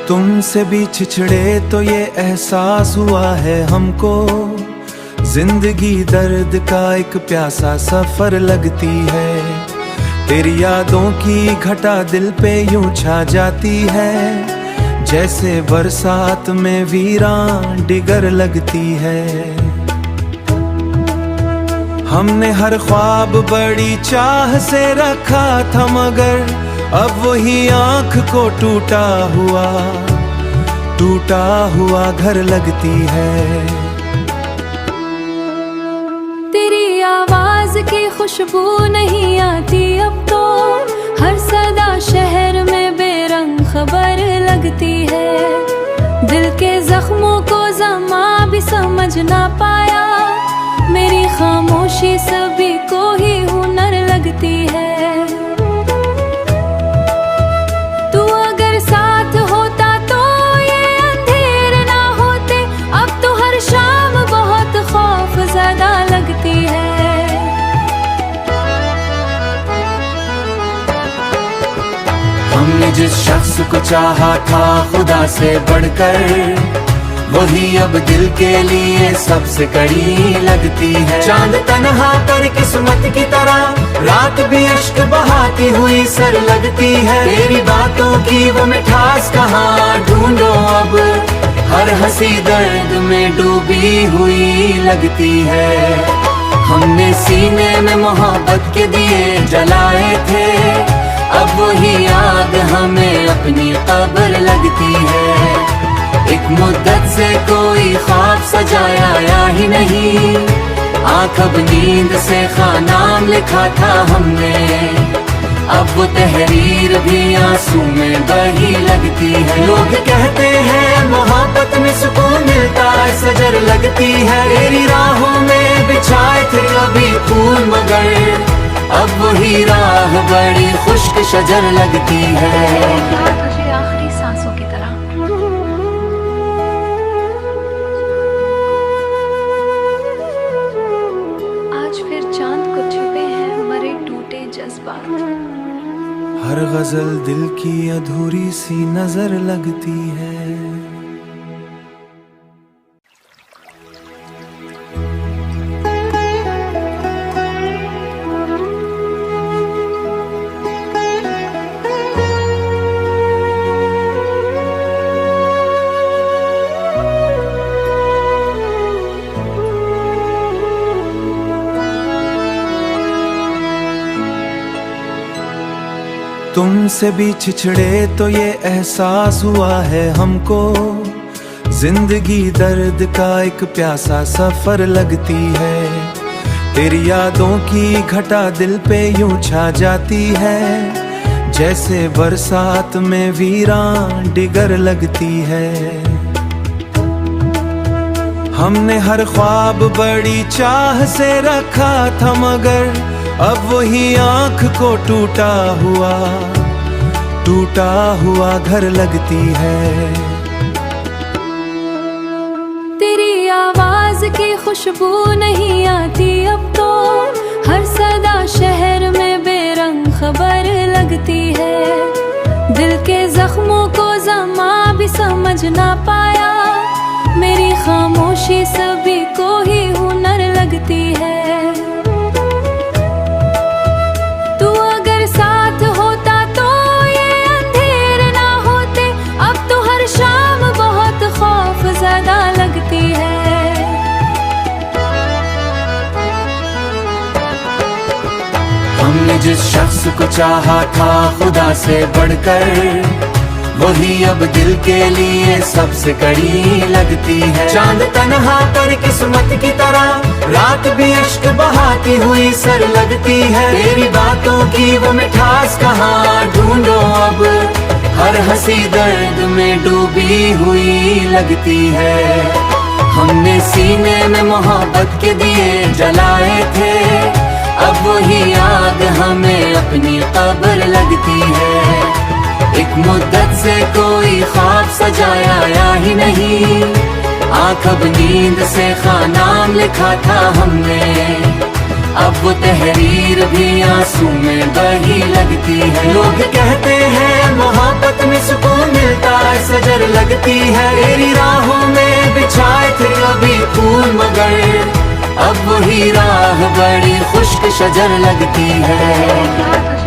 तुमसे भी छिछड़े तो ये एहसास हुआ है हमको, जिंदगी दर्द का एक प्यासा सफर लगती है। तेरी यादों की घटा दिल पे यूं छा जाती है, जैसे बरसात में वीरान डिगर लगती है। हमने हर ख्वाब बड़ी चाह से रखा था, मगर अब वही आँख को टूटा हुआ घर लगती है। तेरी आवाज की खुशबू नहीं आती अब तो, हर सदा शहर में बेरंग खबर लगती है। दिल के जख्मों को ज़मा भी समझ ना पाया, मेरी खामोशी सभी को ही हुनर लगती है। तू अगर साथ होता तो ये अंधेर ना होते, अब तो हर शाम बहुत खौफ ज़्यादा लगती है। हमने जिस शख्स को चाहा था खुदा से बढ़कर, वही अब दिल के लिए सबसे कड़ी लगती है। चांद तन्हा पर किस्मत की तरह रात भी अश्क बहाती हुई सर लगती है। तेरी बातों की वो मिठास कहाँ ढूंढो अब, हर हंसी दर्द में डूबी हुई लगती है। हमने सीने में मोहब्बत के दिए जलाए थे, अब वही आग हमें अपनी कब्र लगती है। एक मुद्दत से कोई ख्वाब सजाया या ही नहीं, आँख अब नींद से खानाम लिखा था हमने, अब वो तहरीर भी आंसू में बही लगती है। लोग कहते हैं मोहब्बत में सुकून मिलता है, सजर लगती है। तेरी राहों में बिछाए थे कभी फूल, मगर अब वही राह बड़ी खुश्क शजर लगती है। आखिरी सांसों की तरह आज फिर चांद को छुपे हैं मरे टूटे जज्बात। हर गजल दिल की अधूरी सी नजर लगती है। तुमसे भी छिछड़े तो ये एहसास हुआ है हमको, जिंदगी दर्द का एक प्यासा सफर लगती है। तेरी यादों की घटा दिल पे यूं छा जाती है, जैसे बरसात में वीरान डिगर लगती है। हमने हर ख्वाब बड़ी चाह से रखा था, मगर अब वही आँख को टूटा हुआ घर लगती है। तेरी आवाज की खुशबू नहीं आती अब तो, हर सदा शहर में बेरंग खबर लगती है। दिल के जख्मों को ज़मा भी समझ ना पाया, मेरी खामोशी सभी को ही हुनर लगती है। तू अगर साथ होता तो ये अंधेर ना होते, अब तो हर शाम बहुत खौफ ज़्यादा लगती है। हमने जिस शख्स को चाहा था खुदा से बढ़कर, वही अब दिल के लिए सबसे कड़ी लगती है। चांद तन्हा पर किस्मत की तरह रात भी अश्क बहाती हुई सर लगती है। तेरी बातों की वो मिठास कहाँ ढूंढो अब, हर हंसी दर्द में डूबी हुई लगती है। हमने सीने में मोहब्बत के दिए जलाए थे, अब वही आग हमें अपनी कब्र लगती है। एक मुद्दत से कोई ख्वाब सजाया या ही नहीं, आँख अब नींद से खानाम लिखा था हमने, अब वो तहरीर भी आंसू में बही लगती है। लोग कहते हैं मोहब्बत में सुकून मिलता है, सजर लगती है। तेरी राहों में बिछाए थे अभी फूल मगर अब वही राह बड़ी खुश्क शजर लगती है।